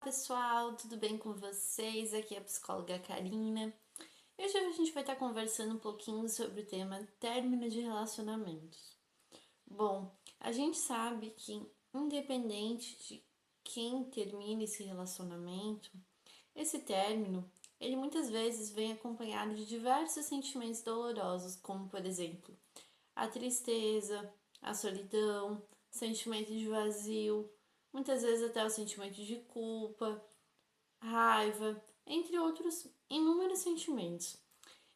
Pessoal, tudo bem com vocês? Aqui é a psicóloga Karina. E hoje a gente vai estar conversando um pouquinho sobre o tema término de relacionamentos. Bom, a gente sabe que independente de quem termina esse relacionamento, esse término, ele muitas vezes vem acompanhado de diversos sentimentos dolorosos, como por exemplo, a tristeza, a solidão, sentimento de vazio, muitas vezes até o sentimento de culpa, raiva, entre outros inúmeros sentimentos.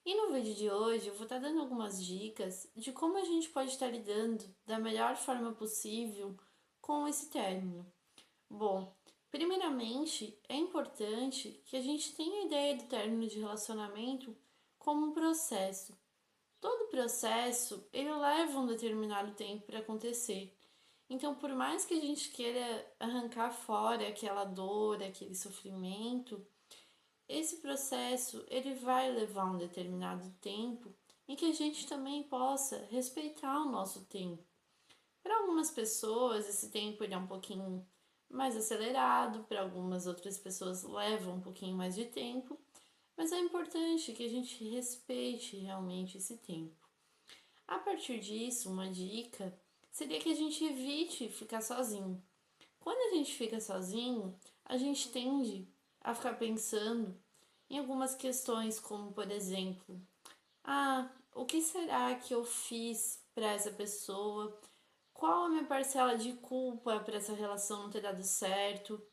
E no vídeo de hoje eu vou estar dando algumas dicas de como a gente pode estar lidando da melhor forma possível com esse término. Bom, primeiramente é importante que a gente tenha a ideia do término de relacionamento como um processo. Todo processo ele leva um determinado tempo para acontecer. Então, por mais que a gente queira arrancar fora aquela dor, aquele sofrimento, esse processo ele vai levar um determinado tempo em que a gente também possa respeitar o nosso tempo. Para algumas pessoas, esse tempo ele é um pouquinho mais acelerado, para algumas outras pessoas leva um pouquinho mais de tempo, mas é importante que a gente respeite realmente esse tempo. A partir disso, uma dica seria que a gente evite ficar sozinho. Quando a gente fica sozinho, a gente tende a ficar pensando em algumas questões, como por exemplo, o que será que eu fiz para essa pessoa? Qual a minha parcela de culpa para essa relação não ter dado certo?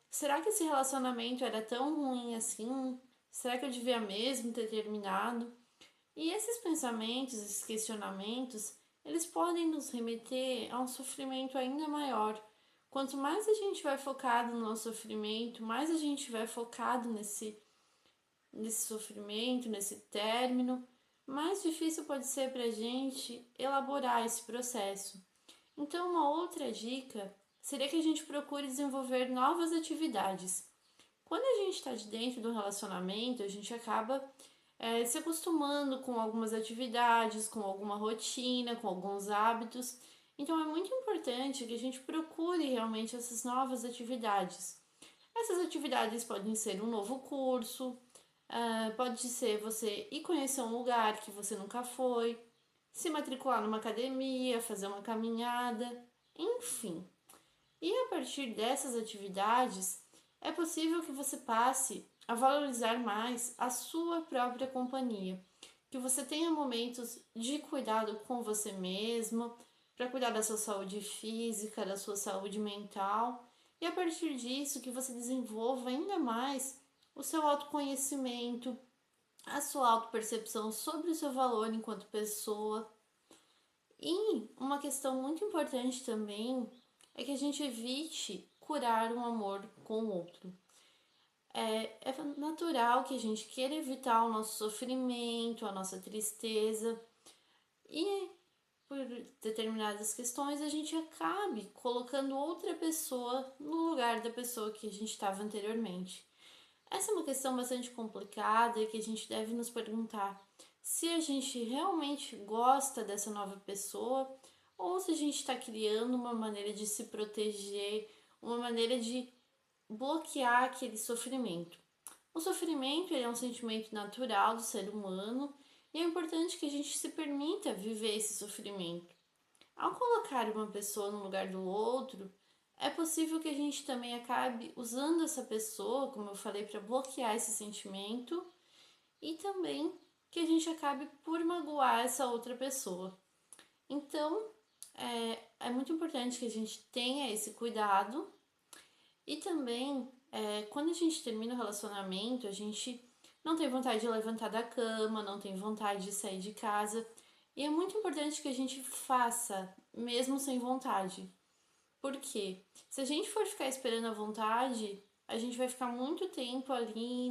Será que esse relacionamento era tão ruim assim? Será que eu devia mesmo ter terminado? E esses pensamentos, esses questionamentos, eles podem nos remeter a um sofrimento ainda maior. Quanto mais a gente vai focado no nosso sofrimento, mais a gente vai focado nesse sofrimento, nesse término, mais difícil pode ser para a gente elaborar esse processo. Então, uma outra dica seria que a gente procure desenvolver novas atividades. Quando a gente está de dentro do relacionamento, a gente acaba se acostumando com algumas atividades, com alguma rotina, com alguns hábitos. Então é muito importante que a gente procure realmente essas novas atividades. Essas atividades podem ser um novo curso, pode ser você ir conhecer um lugar que você nunca foi, se matricular numa academia, fazer uma caminhada, enfim. E a partir dessas atividades, é possível que você passe a valorizar mais a sua própria companhia, que você tenha momentos de cuidado com você mesmo, para cuidar da sua saúde física, da sua saúde mental, e a partir disso que você desenvolva ainda mais o seu autoconhecimento, a sua autopercepção sobre o seu valor enquanto pessoa. E uma questão muito importante também é que a gente evite curar um amor com o outro. É natural que a gente queira evitar o nosso sofrimento, a nossa tristeza, e por determinadas questões a gente acabe colocando outra pessoa no lugar da pessoa que a gente estava anteriormente. Essa é uma questão bastante complicada e que a gente deve nos perguntar se a gente realmente gosta dessa nova pessoa ou se a gente está criando uma maneira de se proteger, uma maneira de bloquear aquele sofrimento. O sofrimento é um sentimento natural do ser humano e é importante que a gente se permita viver esse sofrimento. Ao colocar uma pessoa no lugar do outro, é possível que a gente também acabe usando essa pessoa, como eu falei, para bloquear esse sentimento e também que a gente acabe por magoar essa outra pessoa. Então, é muito importante que a gente tenha esse cuidado e também, quando a gente termina o relacionamento, a gente não tem vontade de levantar da cama, não tem vontade de sair de casa. E é muito importante que a gente faça, mesmo sem vontade. Porque se a gente for ficar esperando a vontade, a gente vai ficar muito tempo ali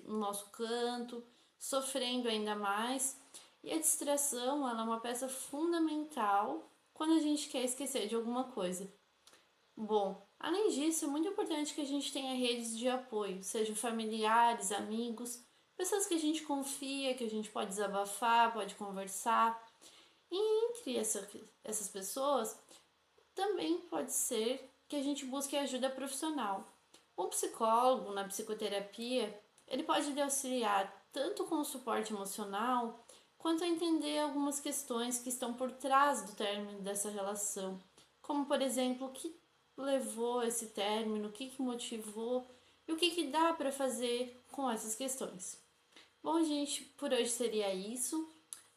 no nosso canto, sofrendo ainda mais. E a distração, ela é uma peça fundamental quando a gente quer esquecer de alguma coisa. Bom, além disso, é muito importante que a gente tenha redes de apoio, sejam familiares, amigos, pessoas que a gente confia, que a gente pode desabafar, pode conversar. E entre essas pessoas, também pode ser que a gente busque ajuda profissional. O psicólogo, na psicoterapia, ele pode lhe auxiliar tanto com o suporte emocional, quanto a entender algumas questões que estão por trás do término dessa relação, como, por exemplo, o que levou esse término, o que motivou e o que dá para fazer com essas questões. Bom, gente, por hoje seria isso.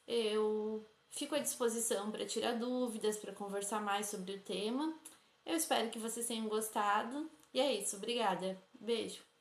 Eu fico à disposição para tirar dúvidas, para conversar mais sobre o tema. Eu espero que vocês tenham gostado. E é isso, obrigada. Beijo.